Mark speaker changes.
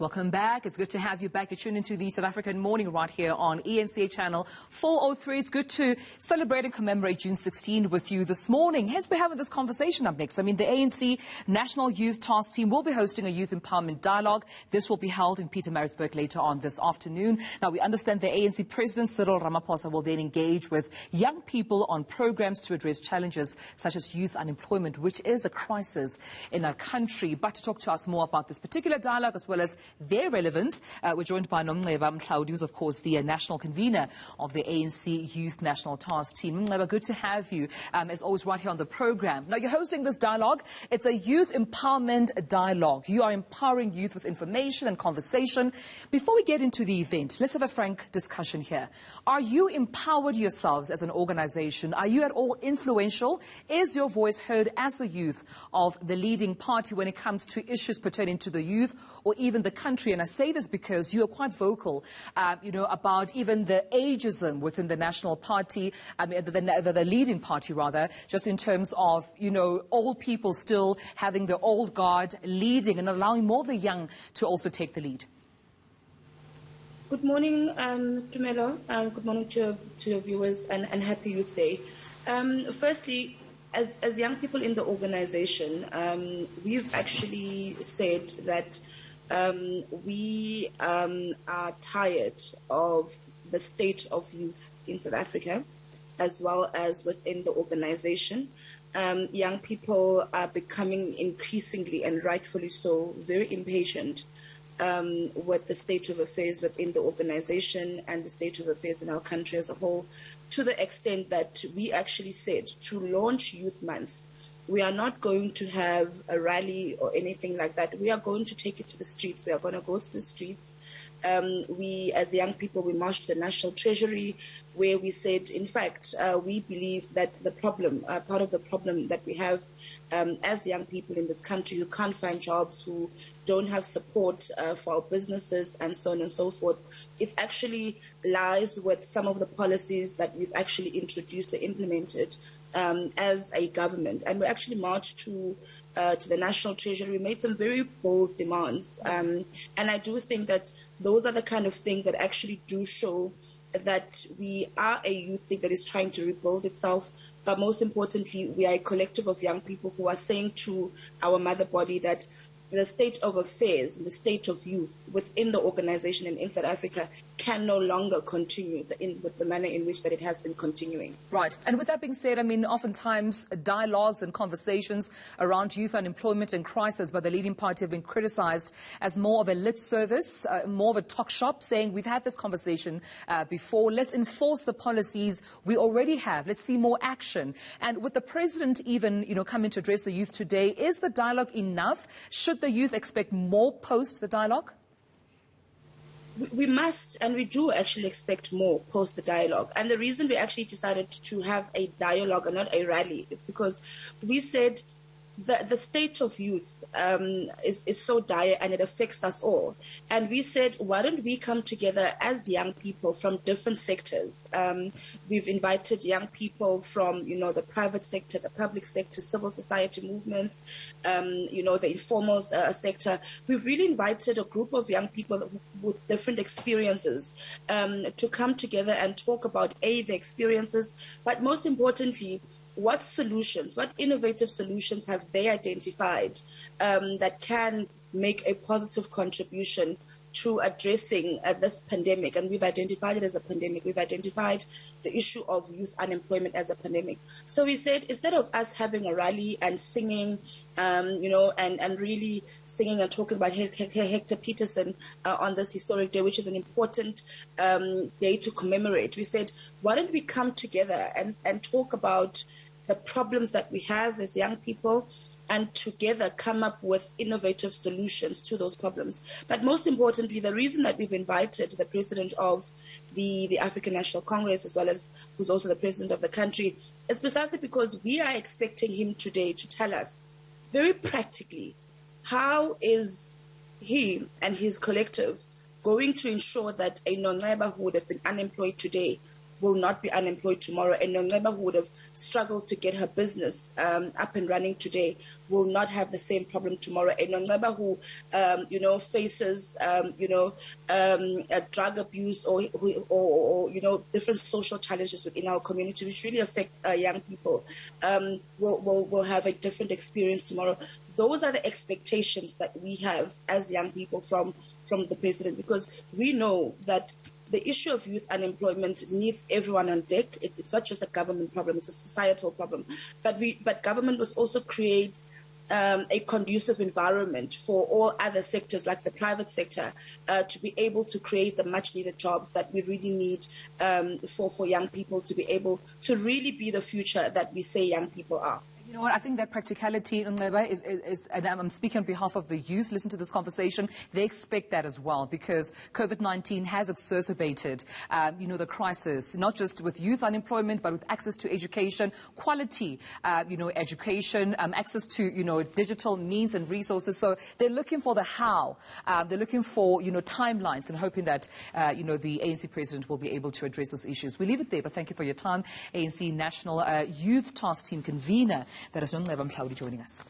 Speaker 1: Welcome back. It's good to have you back. You're tuned into the South African Morning right here on ANC channel 403. It's good to celebrate and commemorate June 16 with you this morning. Hence, we're having this conversation up next. The ANC National Youth Task Team will be hosting a youth empowerment dialogue. This will be held in Pietermaritzburg later on this afternoon. Now, we understand the ANC President Cyril Ramaphosa will then engage with young people on programs to address challenges such as youth unemployment, which is a crisis in our country. But to talk to us more about this particular dialogue as well as their relevance, we're joined by Nonceba Mhlauli, who's of course the National Convener of the ANC Youth National Task Team. Nonceba, good to have you, as always, right here on the program. Now, you're hosting this dialogue. It's a youth empowerment dialogue. You are empowering youth with information and conversation. Before we get into the event, let's have a frank discussion here. Are you empowered yourselves as an organization? Are you at all influential? Is your voice heard as the youth of the leading party when it comes to issues pertaining to the youth or even the country? And I say this because you are quite vocal, about even the ageism within the national party, the leading party rather, just in terms of, old people still having the old guard leading and allowing more of the young to also take the lead.
Speaker 2: Good morning, Tumelo. Good morning to your viewers and Happy Youth Day. Firstly, as young people in the organization, we've actually said that we are tired of the state of youth in South Africa, as well as within the organization. Young people are becoming increasingly, and rightfully so, very impatient with the state of affairs within the organization and the state of affairs in our country as a whole, to the extent that we actually said to launch Youth Month, we are not going to have a rally or anything like that. We are going to take it to the streets. We are going to go to the streets. We, as young people, we marched to the National Treasury, where we said, in fact, we believe that the problem, part of the problem that we have as young people in this country who can't find jobs, who don't have support for our businesses and so on and so forth, it actually lies with some of the policies that we've actually introduced or implemented as a government. And we actually marched to the National Treasury. We made some very bold demands. And I do think that those are the kind of things that actually do show that we are a youth league that is trying to rebuild itself. But most importantly, we are a collective of young people who are saying to our mother body that the state of affairs, the state of youth within the organization and in South Africa can no longer continue with the manner in which that it has been continuing.
Speaker 1: Right. And with that being said, oftentimes dialogues and conversations around youth unemployment and crisis by the leading party have been criticized as more of a lip service, more of a talk shop, saying we've had this conversation before. Let's enforce the policies we already have. Let's see more action. And with the president even, coming to address the youth today, is the dialogue enough? Should the youth expect more post the dialogue?
Speaker 2: We must, and we do actually expect more post the dialogue. And the reason we actually decided to have a dialogue and not a rally is because we said that the state of youth is so dire and it affects us all. And we said, why don't we come together as young people from different sectors? We've invited young people from, the private sector, the public sector, civil society movements, the informal sector. We've really invited a group of young people with different experiences to come together and talk about, the experiences, but most importantly, what solutions, what innovative solutions have they identified that can make a positive contribution to addressing this pandemic? And we've identified it as a pandemic. We've identified the issue of youth unemployment as a pandemic. So we said, instead of us having a rally and singing, and really singing and talking about Hector Peterson on this historic day, which is an important day to commemorate, we said, why don't we come together and talk about the problems that we have as young people, and together come up with innovative solutions to those problems. But most importantly, the reason that we've invited the president of the African National Congress, as well as who's also the president of the country, is precisely because we are expecting him today to tell us very practically how is he and his collective going to ensure that a Nonceba who would have been unemployed today will not be unemployed tomorrow, and Nonceba, who would have struggled to get her business up and running today, will not have the same problem tomorrow. And Nonceba, who faces drug abuse or different social challenges within our community, which really affect young people, will have a different experience tomorrow. Those are the expectations that we have as young people from the president, because we know that the issue of youth unemployment needs everyone on deck. It's not just a government problem; it's a societal problem. But government must also create a conducive environment for all other sectors, like the private sector, to be able to create the much-needed jobs that we really need for young people to be able to really be the future that we say young people are.
Speaker 1: You know what, I think that practicality, Nonceba, is, and I'm speaking on behalf of the youth, listen to this conversation, they expect that as well, because COVID-19 has exacerbated, the crisis, not just with youth unemployment, but with access to education, quality, education, access to, digital means and resources. So they're looking for the how. They're looking for, timelines, and hoping that, the ANC president will be able to address those issues. We leave it there, but thank you for your time. ANC National Youth Task Team Convener, that is Nonceba Mhlauli joining us.